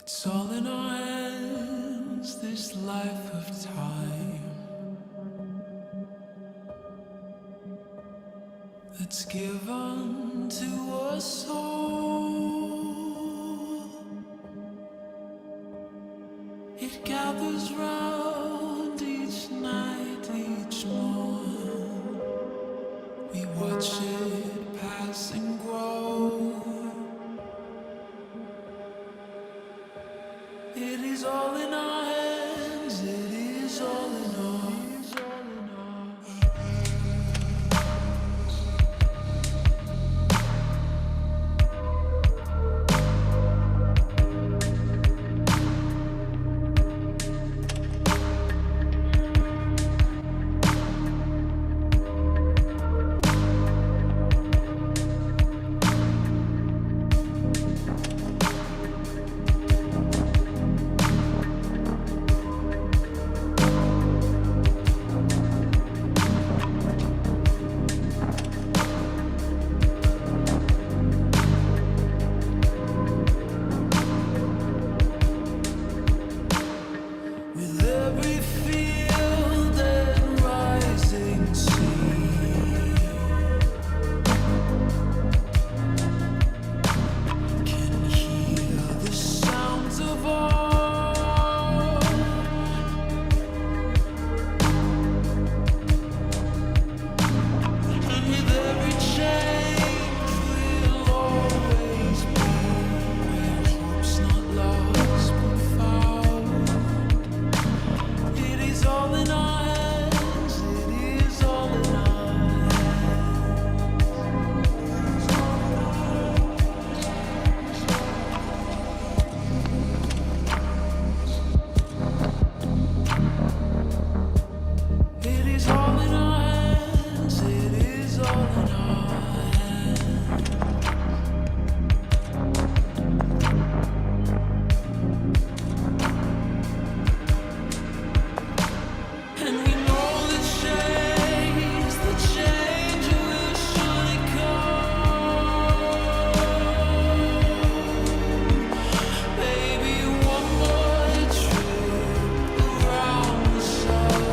It's all in our hands, this life of time. That's given to us all. It gathers round each night, each morn. We watch it pass and grow. It is all in our hands, it is all in our hands. With every field and rising sea, can hear the sounds of all. And with every change we'll always be where hope's not lost but found. It is all in our hands, it is all in our hands. It is all in our hands, it is all in our hands. And we know the change will surely come. Baby, one more trip around the sun.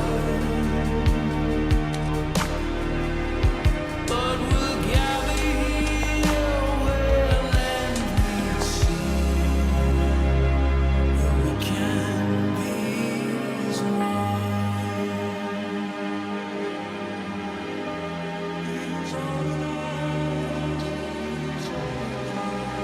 But we'll gather here where land meets sea, where we can be as one. It is all in our hands. It is all in our hands.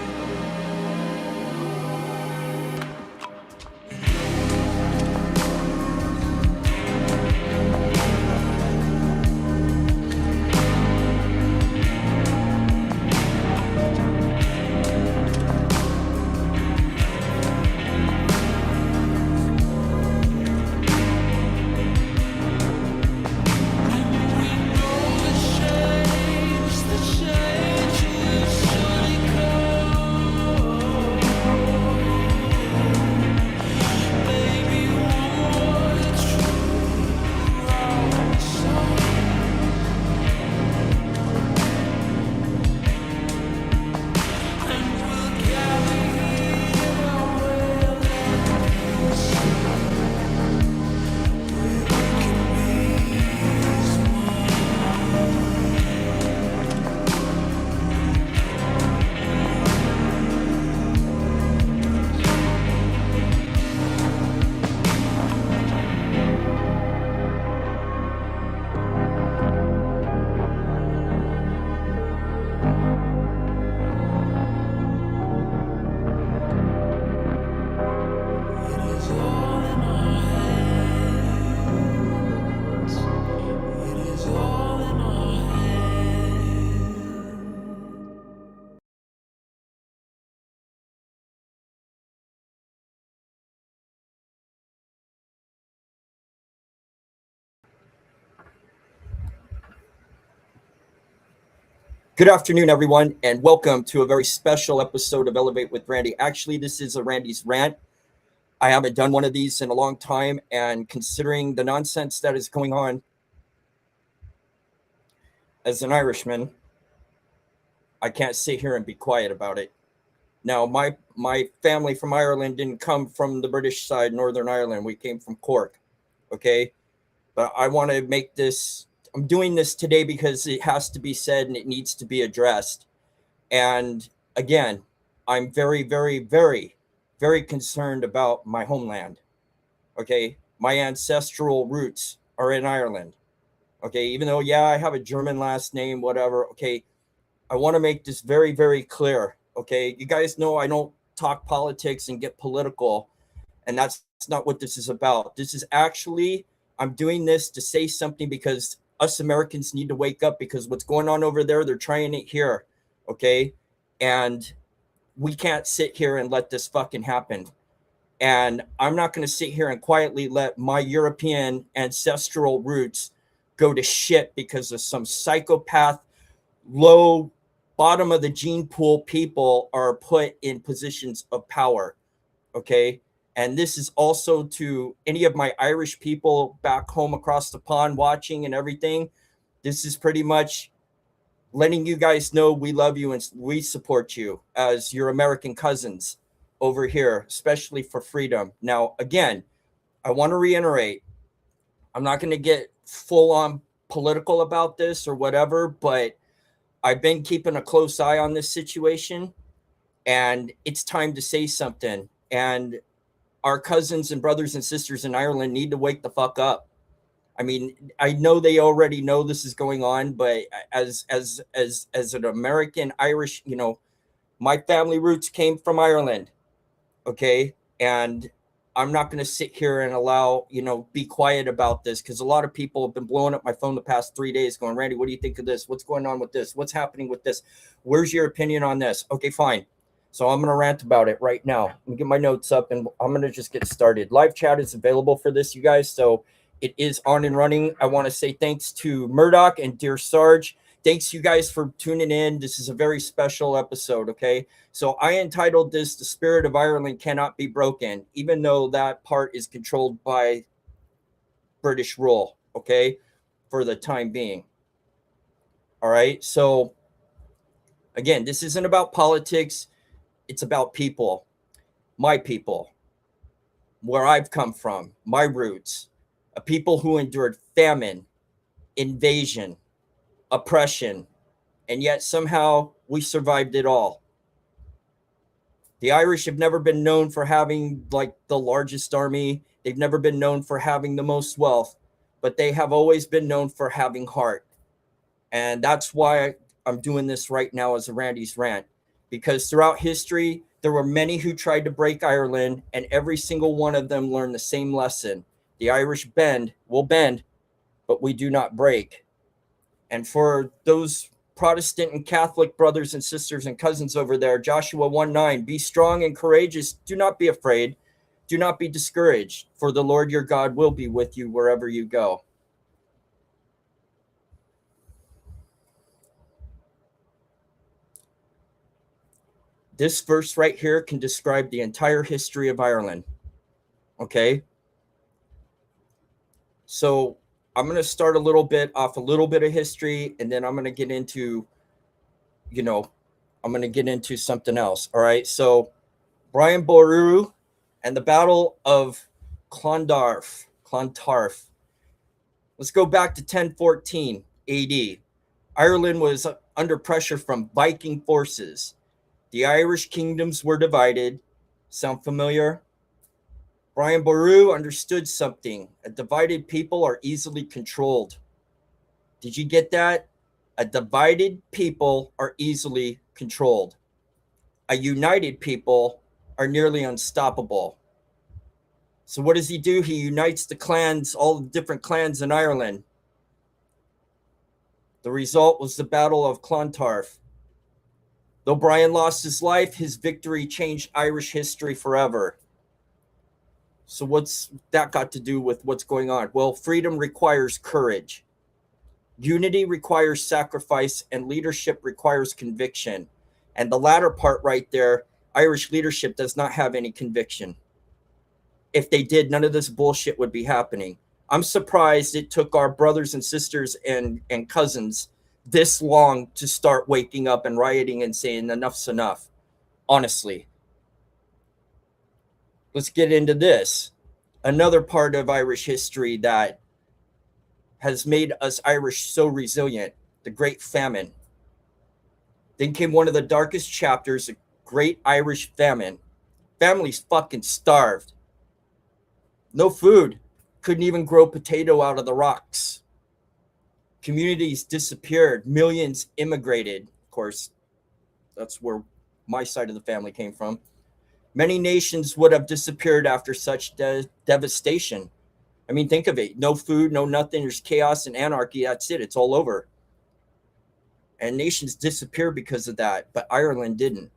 Good afternoon, everyone, and welcome to a very special episode of Elevate with Randy. Actually, this is a Randy's Rant. I haven't done one of these in a long time, and considering the nonsense that is going on as an Irishman, I can't sit here and be quiet about it. Now, my my family from Ireland didn't come from the British side, Northern Ireland. We came from Cork. Okay. But I want to make this, I'm doing this today because it has to be said and it needs to be addressed. And again, I'm very, very, very, very concerned about my homeland. Okay. My ancestral roots are in Ireland. Okay. Even though, yeah, I have a German last name, whatever. Okay. I want to make this very, very clear. Okay. You guys know I don't talk politics and get political. And that's not what this is about. This is actually, I'm doing this to say something because us Americans need to wake up, because what's going on over there, they're trying it here. Okay. And we can't sit here and let this fucking happen. And I'm not going to sit here and quietly let my European ancestral roots go to shit because of some psychopath, low bottom of the gene pool people are put in positions of power. Okay. And this is also to any of my Irish people back home across the pond watching and everything. This is pretty much letting you guys know we love you and we support you as your American cousins over here, especially for freedom. Now, again, I want to reiterate, I'm not going to get full on political about this or whatever, but I've been keeping a close eye on this situation, and it's time to say something. And our cousins and brothers and sisters in Ireland need to wake the fuck up. I mean, I know they already know this is going on, but as an American Irish, you know, my family roots came from Ireland. Okay. And I'm not going to sit here and allow, you know, be quiet about this, because a lot of people have been blowing up my phone the past 3 days going, Randy, what do you think of this? What's going on with this? What's happening with this? Where's your opinion on this? Okay, fine. So I'm going to rant about it right now. Let me get my notes up and I'm going to just get started. Live chat is available for this, you guys. So it is on and running. I want to say thanks to Murdoch and Dear Sarge. Thanks, you guys, for tuning in. This is a very special episode, okay? So I entitled this, The Spirit of Ireland Cannot Be Broken, even though that part is controlled by British rule, okay, for the time being. All right? So, again, this isn't about politics. It's about people, my people, where I've come from, my roots, a people who endured famine, invasion, oppression, and yet somehow we survived it all. The Irish have never been known for having like the largest army. They've never been known for having the most wealth, but they have always been known for having heart. And that's why I'm doing this right now as a Randy's Rant, because throughout history, there were many who tried to break Ireland, and every single one of them learned the same lesson. The Irish will bend, but we do not break. And for those Protestant and Catholic brothers and sisters and cousins over there, Joshua 1:9, be strong and courageous. Do not be afraid. Do not be discouraged, for the Lord your God will be with you wherever you go. This verse right here can describe the entire history of Ireland. Okay? So I'm going to start a little bit of history, and then I'm going to get into, I'm going to get into something else. All right. So Brian Boru and the Battle of Clontarf. Let's go back to 1014 AD. Ireland was under pressure from Viking forces. The Irish kingdoms were divided. Sound familiar? Brian Boru understood something. A divided people are easily controlled. Did you get that? A divided people are easily controlled. A united people are nearly unstoppable. So what does he do? He unites the clans, all the different clans in Ireland. The result was the Battle of Clontarf. Though Brian lost his life, his victory changed Irish history forever. So what's that got to do with what's going on? Well, freedom requires courage. Unity requires sacrifice, and leadership requires conviction. And the latter part right there, Irish leadership does not have any conviction. If they did, none of this bullshit would be happening. I'm surprised it took our brothers and sisters and cousins this long to start waking up and rioting and saying enough's enough. Honestly. let's get into this. Another part of Irish history that has made us Irish so resilient, the Great Famine. Then came one of the darkest chapters, the Great Irish Famine. Families fucking starved. No food. Couldn't even grow potato out of the rocks. Communities disappeared. Millions immigrated. Of course, that's where my side of the family came from. Many nations would have disappeared after such devastation. I mean, think of it. No food, no nothing. There's chaos and anarchy. That's it. It's all over. And nations disappear because of that. But Ireland didn't.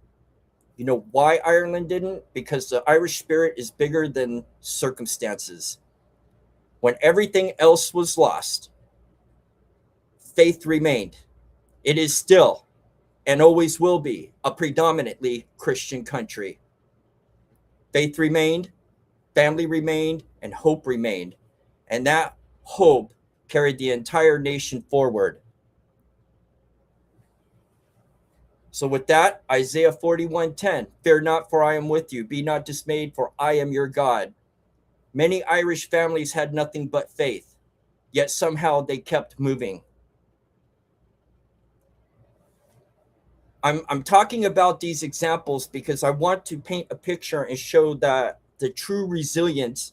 You know why Ireland didn't? Because the Irish spirit is bigger than circumstances. When everything else was lost, faith remained. It is still and always will be a predominantly Christian country. Faith remained, family remained, and hope remained. And that hope carried the entire nation forward. So with that, Isaiah 41:10, fear not, for I am with you. Be not dismayed, for I am your God. Many Irish families had nothing but faith, yet somehow they kept moving. I'm talking about these examples because I want to paint a picture and show that the true resilience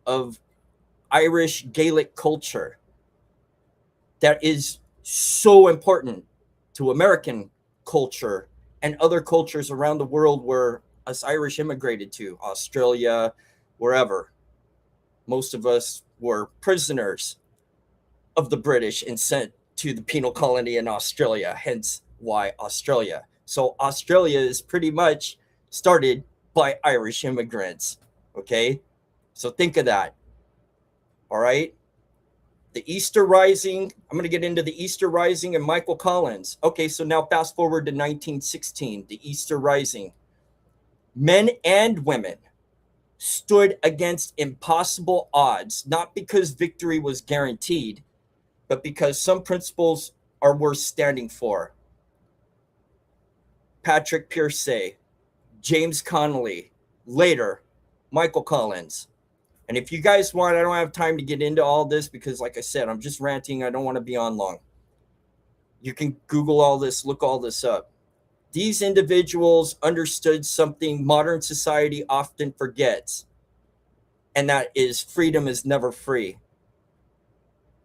of Irish Gaelic culture that is so important to American culture and other cultures around the world where us Irish immigrated to, Australia, wherever. Most of us were prisoners of the British and sent to the penal colony in Australia, hence why Australia. So Australia is pretty much started by Irish immigrants. Okay. So think of that. All right. The Easter Rising. I'm going to get into the Easter Rising and Michael Collins. Okay. So now fast forward to 1916, the Easter Rising. Men and women stood against impossible odds, not because victory was guaranteed, but because some principles are worth standing for. Patrick Pierce, James Connolly, later, Michael Collins. And if you guys want, I don't have time to get into all this because, like I said, I'm just ranting. I don't want to be on long. You can Google all this, look all this up. These individuals understood something modern society often forgets, and that is freedom is never free.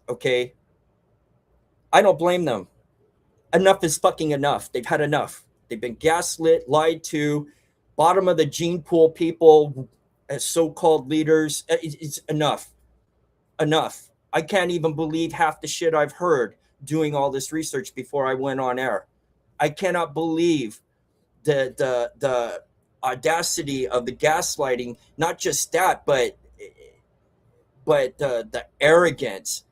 Okay? I don't blame them. Enough is fucking enough. They've had enough. They've been gaslit, lied to, bottom of the gene pool people as so-called leaders. It's enough. Enough. I can't even believe half the shit I've heard doing all this research before I went on air. I cannot believe the audacity of the gaslighting. Not just that, but the arrogance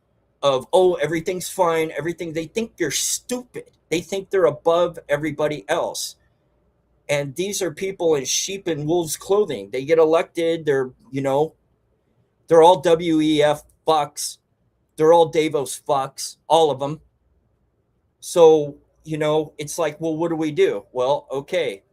of, oh, everything's fine, everything. They think you're stupid. They think they're above everybody else. And these are people in sheep and wolves clothing. They get elected. They're all WEF fucks. They're all Davos fucks, all of them. So, it's like, well, what do we do? Well, okay.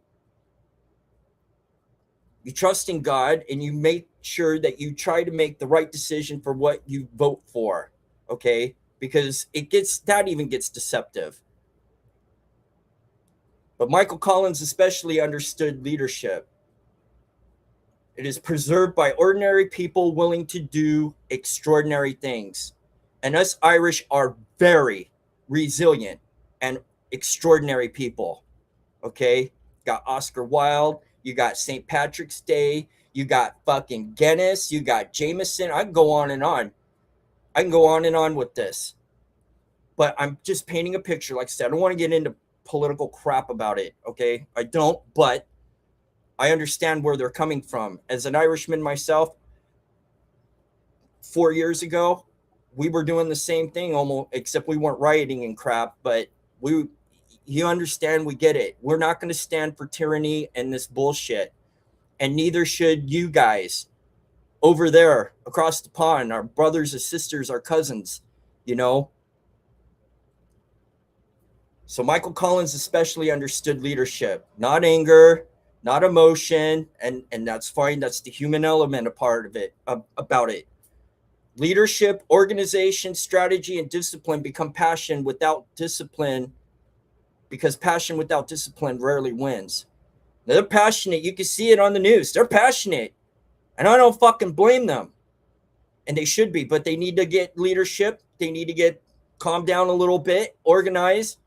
You trust in God and you make sure that you try to make the right decision for what you vote for. Okay? Because that even gets deceptive. But Michael Collins especially understood leadership. It is preserved by ordinary people willing to do extraordinary things. And us Irish are very resilient and extraordinary people. Okay? Got Oscar Wilde. You got St. Patrick's Day. You got fucking Guinness. You got Jameson. I can go on and on. I can go on and on with this. But I'm just painting a picture. Like I said, I don't want to get into political crap about it. Okay? I don't, but I understand where they're coming from. As an Irishman myself, 4 years ago, we were doing the same thing almost, except we weren't rioting and crap, but you understand, we get it. We're not going to stand for tyranny and this bullshit. And neither should you guys over there across the pond, our brothers and sisters, our cousins, So Michael Collins especially understood leadership, not anger, not emotion, and that's fine. That's the human element, a part of it, about it. Leadership, organization, strategy, and discipline become passion without discipline, because passion without discipline rarely wins. They're passionate. You can see it on the news. They're passionate, and I don't fucking blame them. And they should be, but they need to get leadership. They need to get calm down a little bit, organize,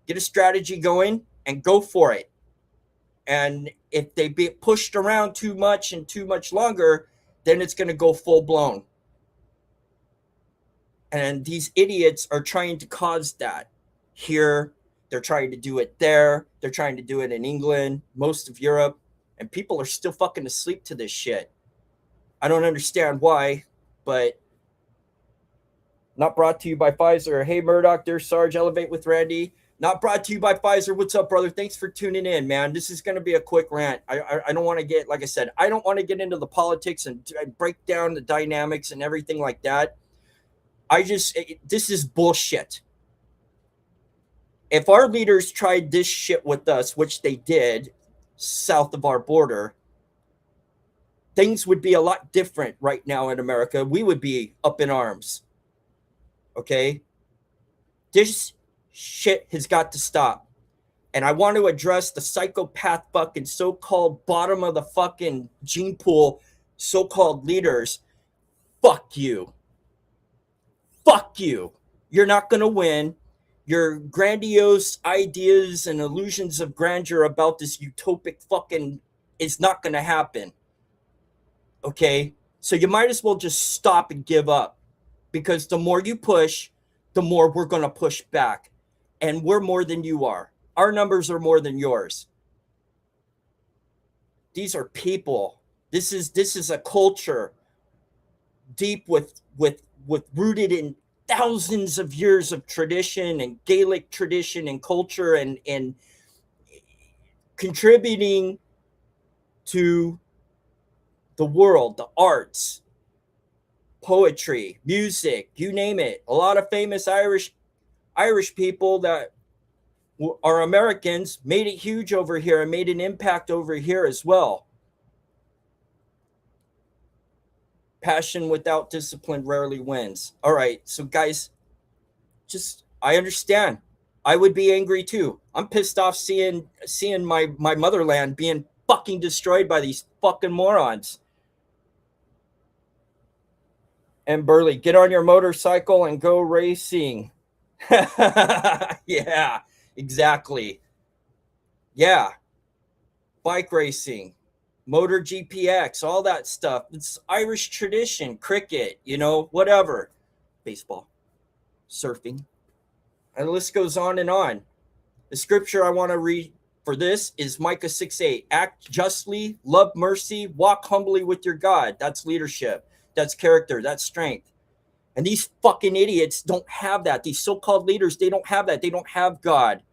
get a strategy going, and go for it. And if they get pushed around too much and too much longer, then it's going to go full blown. And these idiots are trying to cause that here. They're trying to do it there. They're trying to do it in England, most of Europe. And people are still fucking asleep to this shit. I don't understand why, but not brought to you by Pfizer. Hey, Murdoch, there's Sarge, Elevate with Randy. Not brought to you by Pfizer. What's up, brother? Thanks for tuning in, man. This is going to be a quick rant. I don't want to get, like I said, I don't want to get into the politics and break down the dynamics and everything like that. This is bullshit. If our leaders tried this shit with us, which they did south of our border, things would be a lot different right now in America. We would be up in arms. Okay? This shit has got to stop. And I want to address the psychopath fucking so-called bottom of the fucking gene pool so-called leaders. Fuck you. Fuck you. You're not going to win. Your grandiose ideas and illusions of grandeur about this utopic fucking is not going to happen. Okay? So you might as well just stop and give up. Because the more you push, the more we're going to push back. And we're more than you are. Our numbers are more than yours. These are people. This is a culture deep with rooted in thousands of years of tradition and Gaelic tradition and culture and contributing to the world, the arts, poetry, music, you name it. A lot of famous Irish people that are Americans made it huge over here and made an impact over here as well. Passion without discipline rarely wins. All right, so guys, I understand. I would be angry too. I'm pissed off seeing my motherland being fucking destroyed by these fucking morons. And Burley, get on your motorcycle and go racing. Yeah, exactly. Yeah. Bike racing, motor GPX, all that stuff. It's Irish tradition, cricket, whatever. Baseball, surfing. And the list goes on and on. The scripture I want to read for this is Micah 6:8. Act justly, love mercy, walk humbly with your God. That's leadership. That's character. That's strength. And these fucking idiots don't have that. These so-called leaders, they don't have that. They don't have God.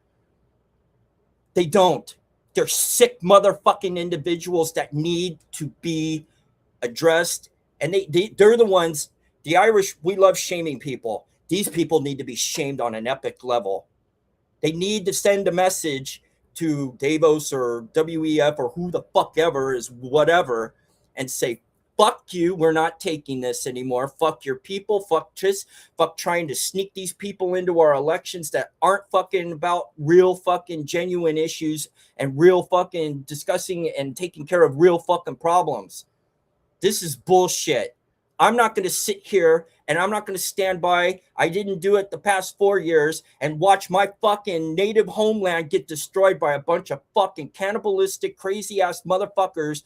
They don't. They're sick motherfucking individuals that need to be addressed. And they're the ones, the Irish, we love shaming people. These people need to be shamed on an epic level. They need to send a message to Davos or WEF or who the fuck ever is whatever and say, fuck you, we're not taking this anymore. Fuck your people, fuck trying to sneak these people into our elections that aren't fucking about real fucking genuine issues and real fucking discussing and taking care of real fucking problems. This is bullshit. I'm not going to sit here and I'm not going to stand by. I didn't do it the past 4 years and watch my fucking native homeland get destroyed by a bunch of fucking cannibalistic, crazy ass motherfuckers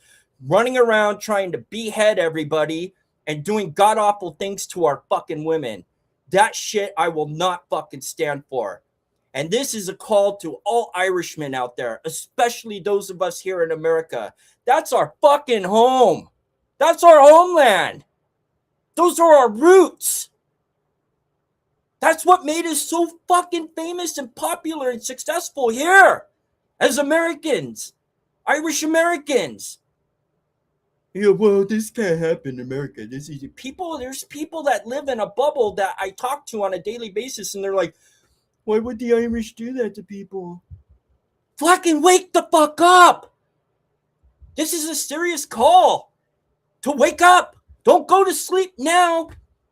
running around trying to behead everybody and doing god awful things to our fucking women. That shit I will not fucking stand for. And this is a call to all Irishmen out there, especially those of us here in America. That's our fucking home. That's our homeland. Those are our roots. That's what made us so fucking famous and popular and successful here as Americans, Irish Americans. Yeah, well, this can't happen in America. There's people that live in a bubble that I talk to on a daily basis, and they're like, why would the Irish do that to people? Fucking wake the fuck up. This is a serious call to wake up. Don't go to sleep now,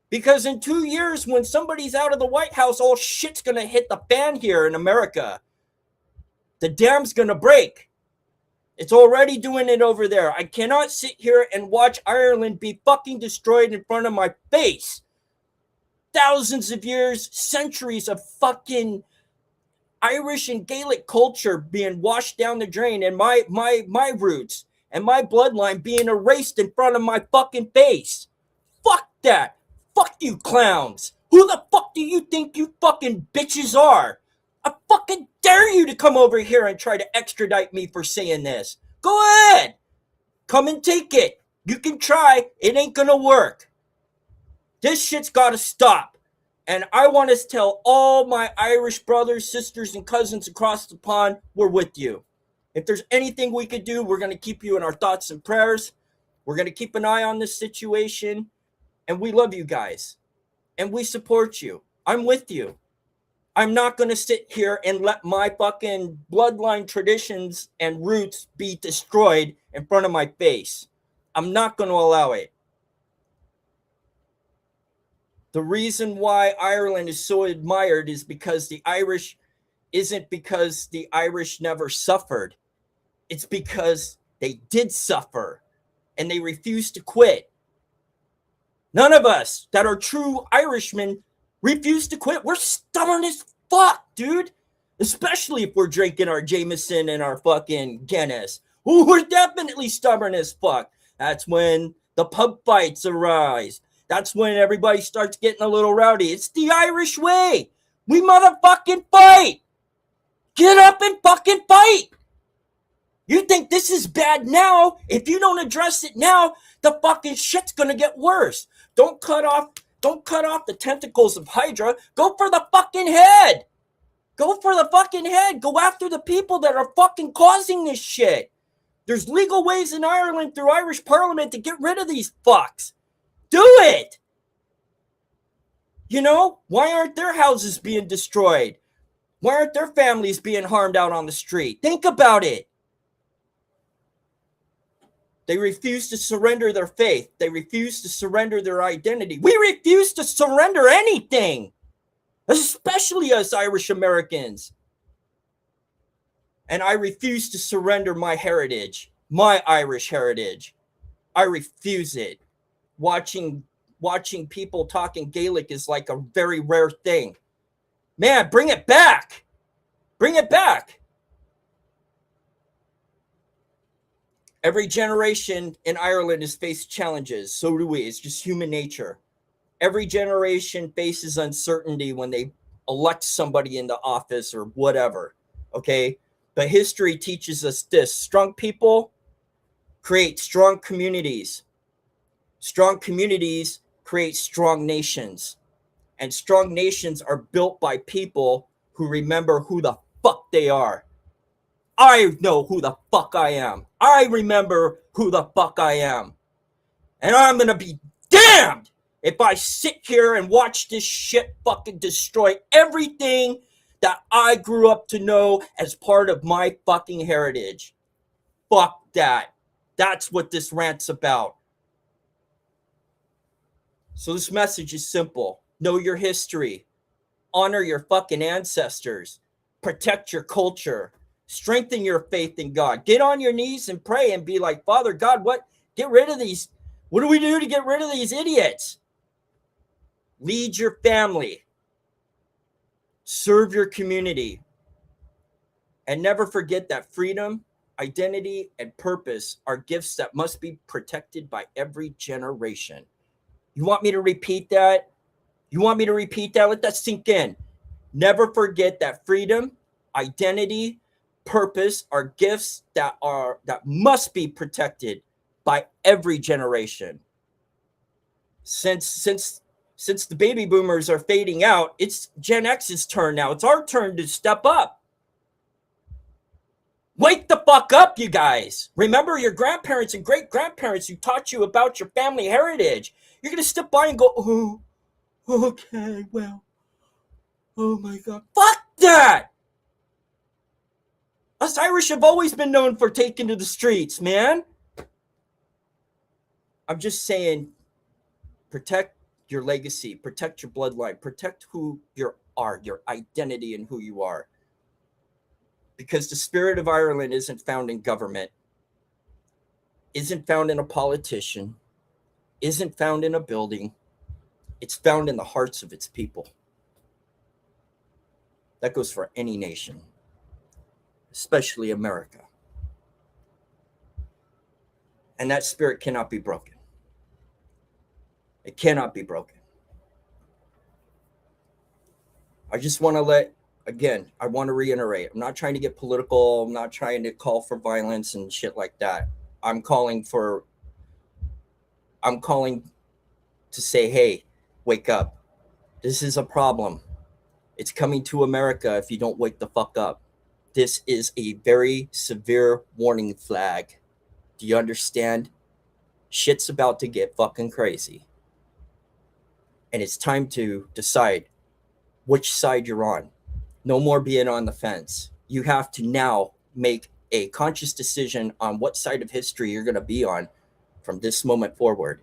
because in 2 years, when somebody's out of the White House, all shit's going to hit the fan here in America. The dam's going to break. It's already doing it over there. I cannot sit here and watch Ireland be fucking destroyed in front of my face. Thousands of years, centuries of fucking Irish and Gaelic culture being washed down the drain, and my roots and my bloodline being erased in front of my fucking face. Fuck that. Fuck you clowns. Who the fuck do you think you fucking bitches are? I fucking dare you to come over here and try to extradite me for saying this. Go ahead. Come and take it. You can try. It ain't gonna work. This shit's gotta stop. And I want to tell all my Irish brothers, sisters, and cousins across the pond, we're with you. If there's anything we could do, we're going to keep you in our thoughts and prayers. We're going to keep an eye on this situation. And we love you guys. And we support you. I'm with you. I'm not going to sit here and let my fucking bloodline traditions and roots be destroyed in front of my face. I'm not going to allow it. The reason why Ireland is so admired is because the Irish isn't because the Irish never suffered. It's because they did suffer and they refused to quit. None of us that are true Irishmen refuse to quit. We're stubborn as fuck, dude. Especially if we're drinking our Jameson and our fucking Guinness. Ooh, we're definitely stubborn as fuck. That's when the pub fights arise. That's when everybody starts getting a little rowdy. It's the Irish way. We motherfucking fight. Get up and fucking fight. You think this is bad now? If you don't address it now, the fucking shit's gonna get worse. Don't cut off the tentacles of Hydra. Go for the fucking head. Go for the fucking head. Go after the people that are fucking causing this shit. There's legal ways in Ireland through Irish Parliament to get rid of these fucks. Do it! You know, why aren't their houses being destroyed? Why aren't their families being harmed out on the street? Think about it. They refuse to surrender their faith. They refuse to surrender their identity. We refuse to surrender anything, especially us Irish Americans. And I refuse to surrender my heritage, my Irish heritage. I refuse it. Watching people talking Gaelic is like a very rare thing. Man, bring it back. Bring it back. Every generation in Ireland has faced challenges. So do we. It's just human nature. Every generation faces uncertainty when they elect somebody into office or whatever. Okay? But history teaches us this. Strong people create strong communities. Strong communities create strong nations. And strong nations are built by people who remember who the fuck they are. I know who the fuck I am. I remember who the fuck I am. And I'm gonna be damned if I sit here and watch this shit fucking destroy everything that I grew up to know as part of my fucking heritage. Fuck that. That's what this rant's about. So this message is simple. Know your history. Honor your fucking ancestors. Protect your culture. Strengthen your faith in God. Get on your knees and pray and be like, Father God, get rid of these. What do we do to get rid of these idiots? Lead your family. Serve your community. And never forget that freedom, identity, and purpose are gifts that must be protected by every generation. You want me to repeat that? You want me to repeat that? Let that sink in. Never forget that freedom, identity, purpose are gifts that must be protected by every generation. Since the baby boomers are fading out, it's Gen X's turn now. It's our turn to step up. Wake the fuck up, you guys. Remember your grandparents and great-grandparents who taught you about your family heritage. You're going to step by and go, oh, okay, well, oh my God. Fuck that. Us Irish have always been known for taking to the streets, man. I'm just saying, protect your legacy, protect your bloodline, protect who you are, your identity, and who you are. Because the spirit of Ireland isn't found in government, isn't found in a politician, isn't found in a building. It's found in the hearts of its people. That goes for any nation, especially America. And that spirit cannot be broken. It cannot be broken. I just want to I want to reiterate, I'm not trying to get political. I'm not trying to call for violence and shit like that. I'm calling to say, hey, wake up. This is a problem. It's coming to America if you don't wake the fuck up. This is a very severe warning flag. Do you understand? Shit's about to get fucking crazy. And it's time to decide which side you're on. No more being on the fence. You have to now make a conscious decision on what side of history you're going to be on from this moment forward.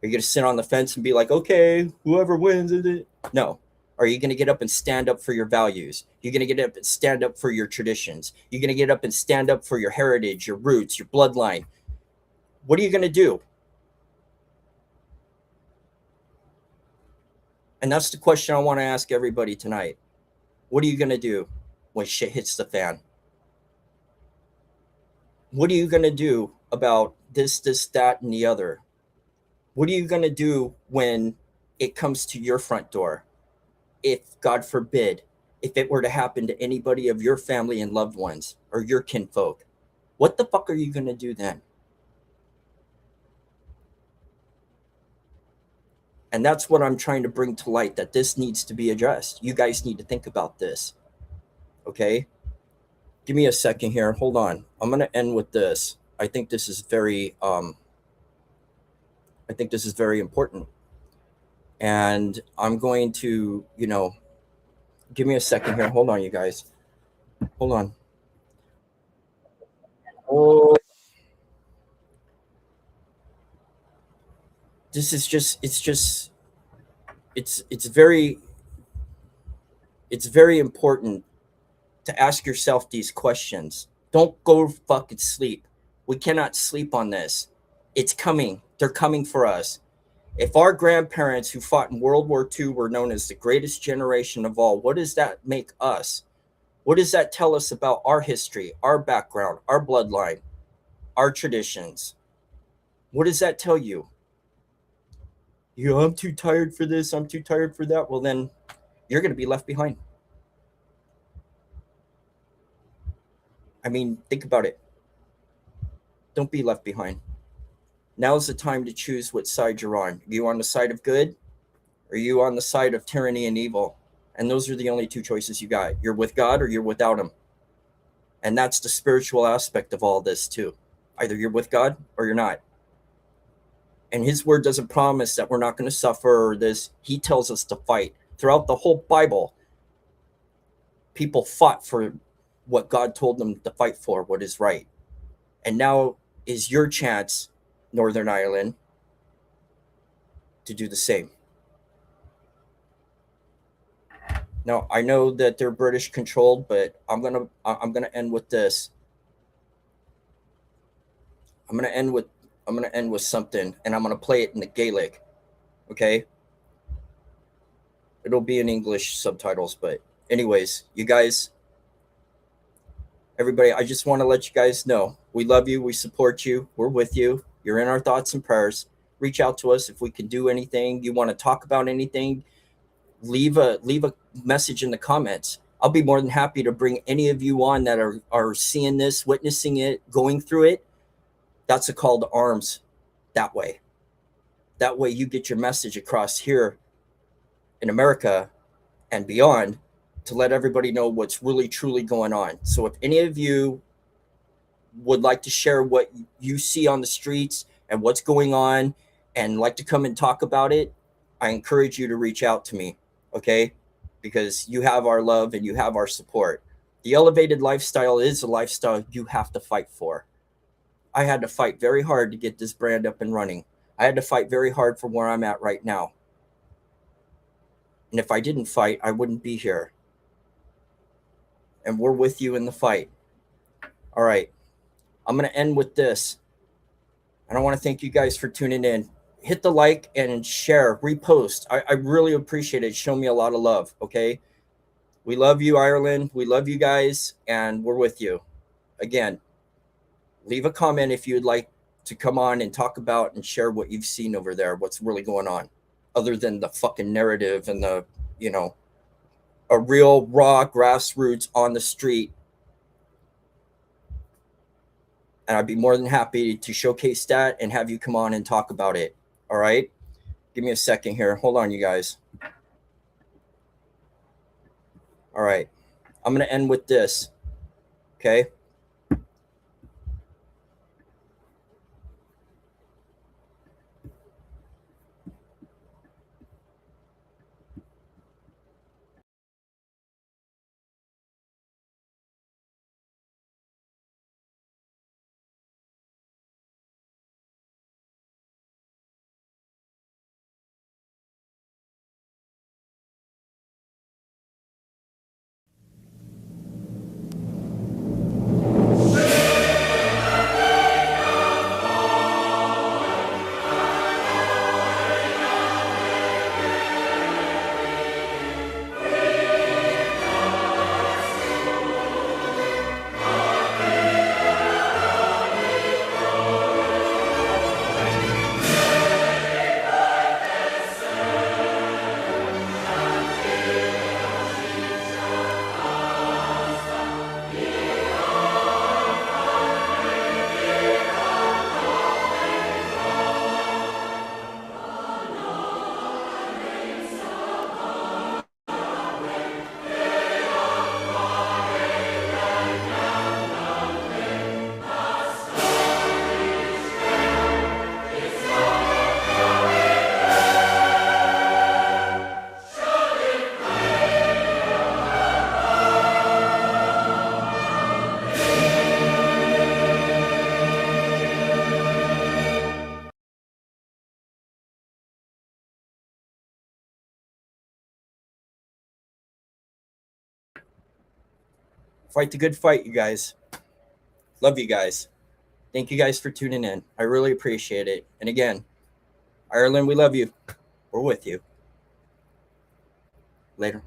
Are you going to sit on the fence and be like, okay, whoever wins it? No. Are you going to get up and stand up for your values? You're going to get up and stand up for your traditions. You're going to get up and stand up for your heritage, your roots, your bloodline. What are you going to do? And that's the question I want to ask everybody tonight. What are you going to do when shit hits the fan? What are you going to do about this, that, and the other? What are you going to do when it comes to your front door? If, God forbid, if it were to happen to anybody of your family and loved ones or your kinfolk, what the fuck are you going to do then? And that's what I'm trying to bring to light, that this needs to be addressed. You guys need to think about this. Okay? Give me a second here. Hold on. I'm going to end with this. I think this is very important. And I'm going to, give me a second here. Hold on, you guys. Hold on. Oh, this is it's very important to ask yourself these questions. Don't go fucking sleep. We cannot sleep on this. It's coming. They're coming for us. If our grandparents who fought in World War II were known as the greatest generation of all, what does that make us? What does that tell us about our history, our background, our bloodline, our traditions? What does that tell you? I'm too tired for this. I'm too tired for that. Well, then you're going to be left behind. I mean, think about it. Don't be left behind. Now's the time to choose what side you're on. Are you on the side of good? Or are you on the side of tyranny and evil? And those are the only two choices you got. You're with God or you're without him. And that's the spiritual aspect of all this too. Either you're with God or you're not. And his word doesn't promise that we're not going to suffer or this. He tells us to fight. Throughout the whole Bible, people fought for what God told them to fight for, what is right. And now is your chance, Northern Ireland, to do the same. Now, I know that they're British controlled, but I'm gonna end with this. I'm gonna end with something, and I'm gonna play it in the Gaelic. Okay? It'll be in English subtitles, but anyways, you guys, everybody, I just want to let you guys know we love you, we support you, we're with you. You're in our thoughts and prayers. Reach out to us if we can do anything. You want to talk about anything, leave a message in the comments. I'll be more than happy to bring any of you on that are seeing this, witnessing it, going through it. That's a call to arms that way. That way you get your message across here in America and beyond to let everybody know what's really truly going on. So if any of you would like to share what you see on the streets and what's going on and like to come and talk about it, I encourage you to reach out to me, okay? Because you have our love and you have our support. The elevated lifestyle is a lifestyle you have to fight for. I had to fight very hard to get this brand up and running. I had to fight very hard for where I'm at right now. And if I didn't fight, I wouldn't be here. And we're with you in the fight. All right. I'm going to end with this. And I want to thank you guys for tuning in. Hit the like and share, repost. I really appreciate it. Show me a lot of love. Okay. We love you, Ireland. We love you guys. And we're with you. Again, leave a comment if you'd like to come on and talk about and share what you've seen over there, what's really going on, other than the fucking narrative and the, a real raw grassroots on the street. And I'd be more than happy to showcase that and have you come on and talk about it. All right. Give me a second here. Hold on, you guys. All right. I'm going to end with this. Okay. Fight the good fight, you guys. Love you guys. Thank you guys for tuning in. I really appreciate it. And again, Ireland, we love you. We're with you. Later.